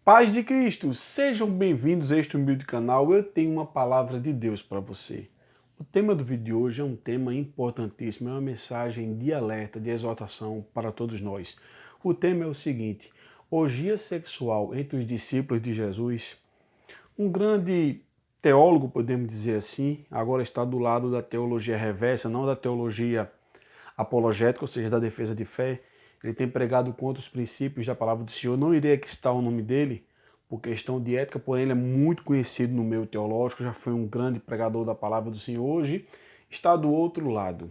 Paz de Cristo, sejam bem-vindos a este humilde canal. Eu tenho uma palavra de Deus para você. O tema do vídeo de hoje é um tema importantíssimo, é uma mensagem de alerta, de exortação para todos nós. O tema é o seguinte: orgia sexual entre os discípulos de Jesus. Um grande teólogo, podemos dizer assim, agora está do lado da teologia reversa, não da teologia apologética, ou seja, da defesa de fé. Ele tem pregado contra os princípios da palavra do Senhor. Não irei aqui citar o nome dele, por questão de ética, porém ele é muito conhecido no meio teológico, já foi um grande pregador da palavra do Senhor. Hoje está do outro lado.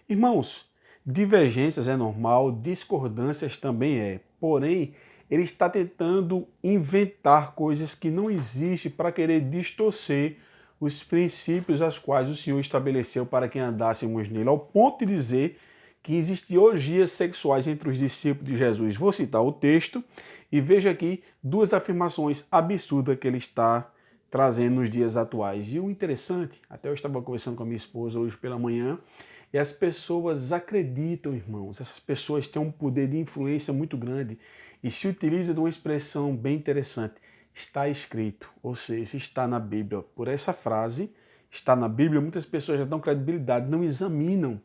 Irmãos, divergências é normal, discordâncias também é. Porém, ele está tentando inventar coisas que não existem para querer distorcer os princípios aos quais o Senhor estabeleceu para que andássemos nele, ao ponto de dizer que existiam orgias sexuais entre os discípulos de Jesus. Vou citar o texto e veja aqui duas afirmações absurdas que ele está trazendo nos dias atuais. E o interessante, até eu estava conversando com a minha esposa hoje pela manhã, e as pessoas acreditam, irmãos, essas pessoas têm um poder de influência muito grande e se utiliza de uma expressão bem interessante. Está escrito, ou seja, está na Bíblia. Por essa frase, está na Bíblia, muitas pessoas já dão credibilidade, não examinam.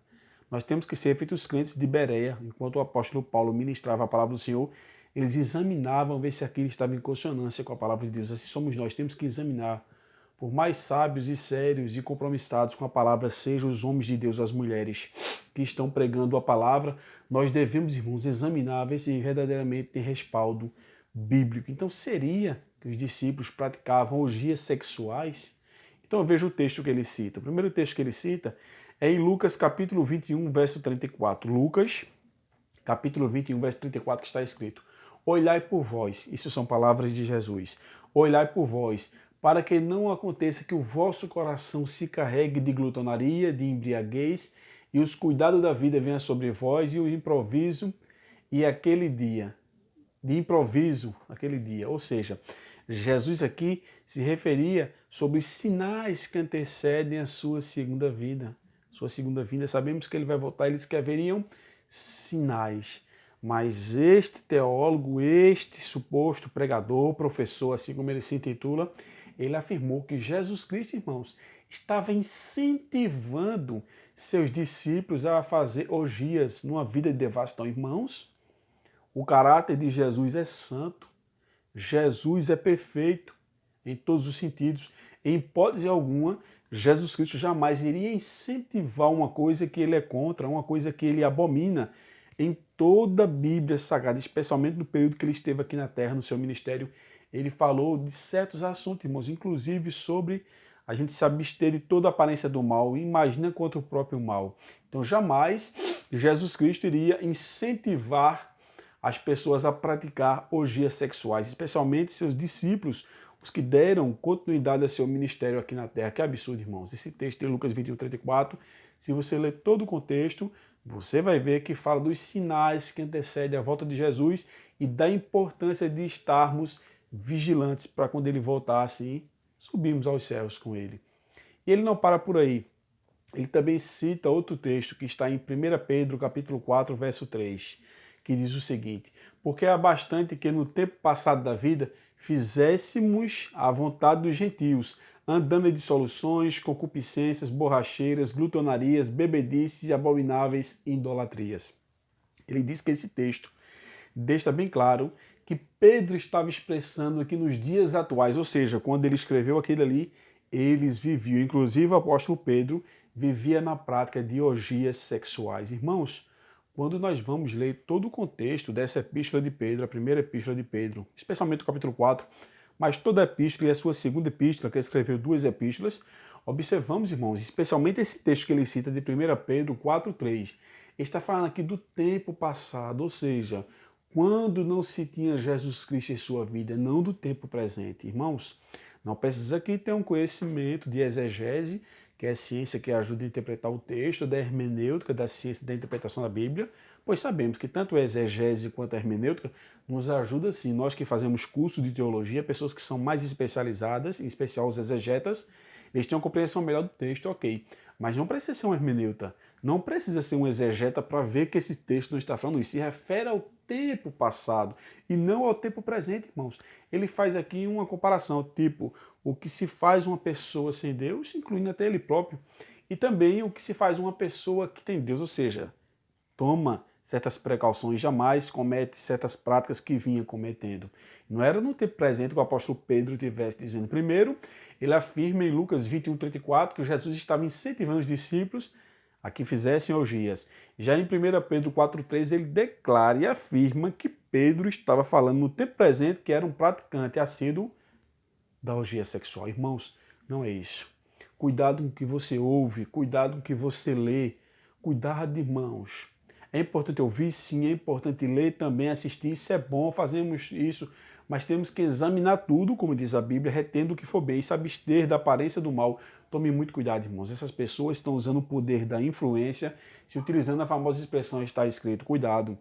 Nós temos que ser feitos crentes de Bereia, enquanto o apóstolo Paulo ministrava a palavra do Senhor, eles examinavam ver se aquilo estava em consonância com a palavra de Deus. Assim somos nós, temos que examinar. Por mais sábios e sérios e compromissados com a palavra sejam os homens de Deus, as mulheres que estão pregando a palavra, nós devemos, irmãos, examinar, ver se verdadeiramente tem respaldo bíblico. Então, seria que os discípulos praticavam orgias sexuais? Então, veja o texto que ele cita. O primeiro texto que ele cita é em Lucas capítulo 21, verso 34. Lucas, capítulo 21, verso 34, que está escrito: olhai por vós, isso são palavras de Jesus, olhai por vós, para que não aconteça que o vosso coração se carregue de glutonaria, de embriaguez, e os cuidados da vida venham sobre vós, e o improviso, e aquele dia, de improviso, aquele dia. Ou seja, Jesus aqui se referia sobre os sinais que antecedem a sua segunda vida. Sua segunda vinda, sabemos que ele vai voltar, eles que haveriam sinais. Mas este teólogo, este suposto pregador, professor, assim como ele se intitula, ele afirmou que Jesus Cristo, irmãos, estava incentivando seus discípulos a fazer orgias numa vida de devassidão. Irmãos, o caráter de Jesus é santo, Jesus é perfeito em todos os sentidos. Em hipótese alguma, Jesus Cristo jamais iria incentivar uma coisa que ele é contra, uma coisa que ele abomina. Em toda a Bíblia Sagrada, especialmente no período que ele esteve aqui na Terra, no seu ministério, ele falou de certos assuntos, irmãos, inclusive sobre a gente se abster de toda a aparência do mal, imagina contra o próprio mal. Então, jamais Jesus Cristo iria incentivar as pessoas a praticar orgias sexuais, especialmente seus discípulos, os que deram continuidade a seu ministério aqui na terra. Que absurdo, irmãos. Esse texto de Lucas 21, 34, se você ler todo o contexto, você vai ver que fala dos sinais que antecedem a volta de Jesus e da importância de estarmos vigilantes para quando ele voltar assim, subirmos aos céus com ele. E ele não para por aí. Ele também cita outro texto que está em 1 Pedro, capítulo 4, verso 3, que diz o seguinte: porque é bastante que no tempo passado da vida fizéssemos a vontade dos gentios, andando em dissoluções, concupiscências, borracheiras, glutonarias, bebedices e abomináveis idolatrias. Ele diz que esse texto deixa bem claro que Pedro estava expressando aqui nos dias atuais, ou seja, quando ele escreveu aquilo ali, eles viviam, inclusive o apóstolo Pedro vivia na prática de orgias sexuais. Irmãos, quando nós vamos ler todo o contexto dessa epístola de Pedro, a primeira epístola de Pedro, especialmente o capítulo 4, mas toda a epístola e a sua segunda epístola, que escreveu duas epístolas, observamos, irmãos, especialmente esse texto que ele cita de 1 Pedro 4:3, ele está falando aqui do tempo passado, ou seja, quando não se tinha Jesus Cristo em sua vida, não do tempo presente. Irmãos, não precisa aqui ter um conhecimento de exegese, que é a ciência que ajuda a interpretar o texto, da hermenêutica, da ciência da interpretação da Bíblia, pois sabemos que tanto a exegese quanto a hermenêutica nos ajuda sim, nós que fazemos curso de teologia, pessoas que são mais especializadas, em especial os exegetas, Eles têm uma compreensão melhor do texto, ok. Mas não precisa ser um hermeneuta, não precisa ser um exegeta para ver que esse texto não está falando isso. Se refere ao tempo passado e não ao tempo presente, irmãos. Ele faz aqui uma comparação, tipo, o que se faz uma pessoa sem Deus, incluindo até ele próprio, e também o que se faz uma pessoa que tem Deus, ou seja, toma certas precauções, jamais comete certas práticas que vinha cometendo. Não era no tempo presente que o apóstolo Pedro estivesse dizendo. Primeiro, ele afirma em Lucas 21:34 que Jesus estava incentivando os discípulos a que fizessem orgias. Já em 1 Pedro 4:3 ele declara e afirma que Pedro estava falando no tempo presente que era um praticante assíduo da orgia sexual. Irmãos, não é isso. Cuidado com o que você ouve, cuidado com o que você lê, cuidado, irmãos. É importante ouvir, sim, é importante ler também, assistir, isso é bom, fazemos isso, mas temos que examinar tudo, como diz a Bíblia, retendo o que for bem, se abster da aparência do mal. Tome muito cuidado, irmãos. Essas pessoas estão usando o poder da influência, se utilizando a famosa expressão está escrito, cuidado.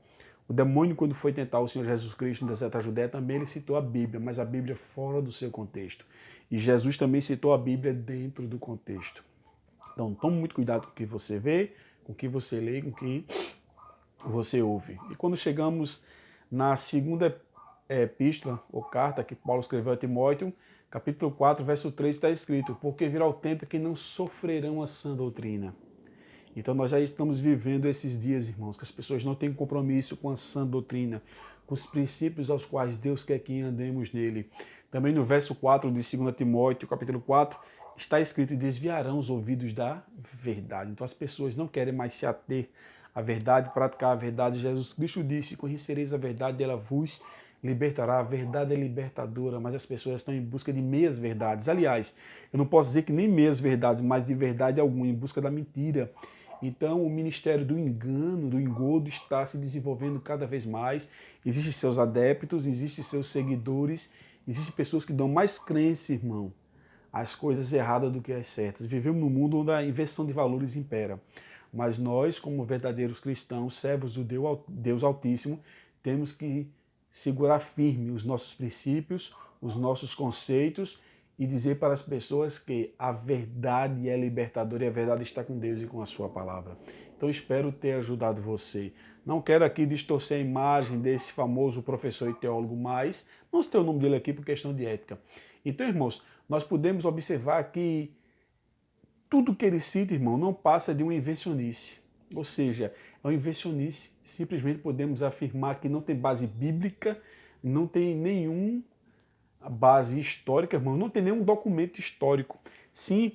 O demônio, quando foi tentar o Senhor Jesus Cristo no deserto da Judéia, também ele citou a Bíblia, mas a Bíblia fora do seu contexto. E Jesus também citou a Bíblia dentro do contexto. Então, tome muito cuidado com o que você vê, com o que você lê, com o que você ouve. E quando chegamos na segunda epístola, ou carta, que Paulo escreveu a Timóteo, capítulo 4, verso 3, está escrito, porque virá o tempo que não sofrerão a sã doutrina. Então nós já estamos vivendo esses dias, irmãos, que as pessoas não têm compromisso com a sã doutrina, com os princípios aos quais Deus quer que andemos nele. Também no verso 4 de 2 Timóteo, capítulo 4, está escrito, desviarão os ouvidos da verdade. Então as pessoas não querem mais se ater à verdade, praticar a verdade. Jesus Cristo disse, conhecereis a verdade, ela vos libertará. A verdade é libertadora, mas as pessoas estão em busca de meias verdades. Aliás, eu não posso dizer que nem meias verdades, mas de verdade alguma, em busca da mentira. Então, o ministério do engano, do engodo, está se desenvolvendo cada vez mais. Existem seus adeptos, existem seus seguidores, existem pessoas que dão mais crença, irmão, às coisas erradas do que às certas. Vivemos num mundo onde a inversão de valores impera. Mas nós, como verdadeiros cristãos, servos do Deus Altíssimo, temos que segurar firme os nossos princípios, os nossos conceitos, e dizer para as pessoas que a verdade é libertadora e a verdade está com Deus e com a sua palavra. Então espero ter ajudado você. Não quero aqui distorcer a imagem desse famoso professor e teólogo, mas não citei o nome dele aqui por questão de ética. Então, irmãos, nós podemos observar que tudo que ele cita, irmão, não passa de uma invencionice. Ou seja, é uma invencionice. Simplesmente podemos afirmar que não tem base bíblica, não tem nenhum base histórica, irmão, não tem nenhum documento histórico. Sim,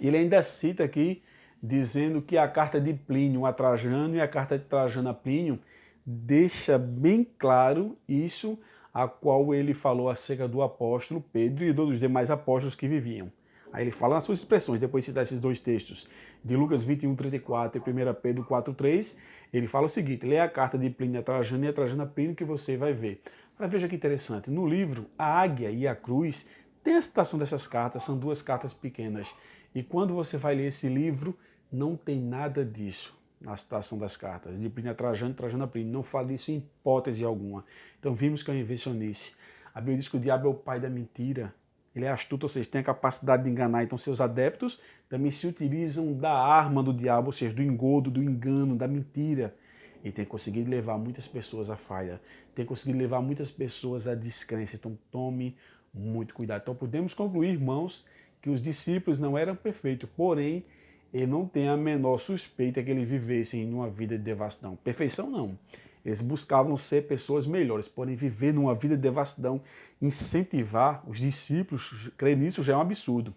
ele ainda cita aqui, dizendo que a carta de Plínio a Trajano e a carta de Trajano a Plínio deixa bem claro isso, a qual ele falou acerca do apóstolo Pedro e dos demais apóstolos que viviam. Aí ele fala nas suas expressões, depois de citar esses dois textos, de Lucas 21:34 e 1 Pedro 4:3, ele fala o seguinte, leia a carta de Plínio a Trajano e a Trajano a Plínio que você vai ver. Mas veja que interessante, no livro A Águia e a Cruz tem a citação dessas cartas, são duas cartas pequenas. E quando você vai ler esse livro, não tem nada disso na citação das cartas. De Plínio a Trajano, Trajano a Plínio. Não fala disso em hipótese alguma. Então vimos que é uma invencionice. A Bíblia diz que o diabo é o pai da mentira. Ele é astuto, ou seja, tem a capacidade de enganar. Então seus adeptos também se utilizam da arma do diabo, ou seja, do engodo, do engano, da mentira. E tem conseguido levar muitas pessoas à falha. Tem conseguido levar muitas pessoas à descrença. Então tome muito cuidado. Então podemos concluir, irmãos, que os discípulos não eram perfeitos, porém, ele não tem a menor suspeita que eles vivessem numa vida de devassidão. Perfeição não. Eles buscavam ser pessoas melhores, porém viver numa vida de devassidão, incentivar os discípulos, crer nisso já é um absurdo.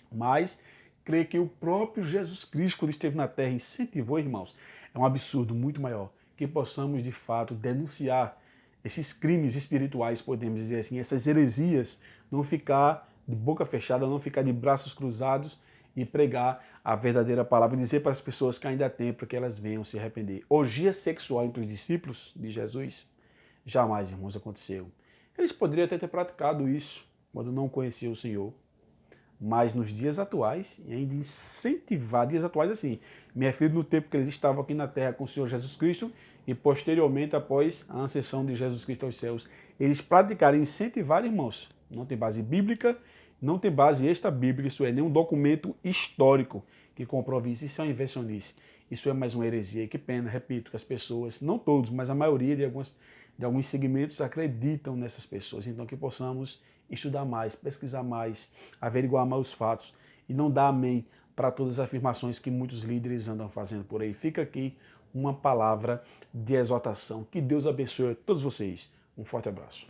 Mas crer que o próprio Jesus Cristo, quando esteve na terra, incentivou, irmãos, é um absurdo muito maior. Que possamos, de fato, denunciar esses crimes espirituais, podemos dizer assim, essas heresias, não ficar de boca fechada, não ficar de braços cruzados e pregar a verdadeira palavra e dizer para as pessoas que ainda há tempo que elas venham se arrepender. Orgia sexual entre os discípulos de Jesus? Jamais, irmãos, aconteceu. Eles poderiam até ter praticado isso quando não conheciam o Senhor. Mas nos dias atuais, e ainda incentivar, dias atuais assim, me refiro no tempo que eles estavam aqui na terra com o Senhor Jesus Cristo e posteriormente após a ascensão de Jesus Cristo aos céus, eles praticarem, incentivar, irmãos, não tem base bíblica Não tem base extra-bíblica, isso é, nenhum documento histórico que comprove isso. Isso é uma invencionice. Isso é mais uma heresia. E que pena, repito, que as pessoas, não todos, mas a maioria de alguns segmentos acreditam nessas pessoas. Então que possamos estudar mais, pesquisar mais, averiguar mais os fatos e não dar amém para todas as afirmações que muitos líderes andam fazendo por aí. Fica aqui uma palavra de exortação. Que Deus abençoe a todos vocês. Um forte abraço.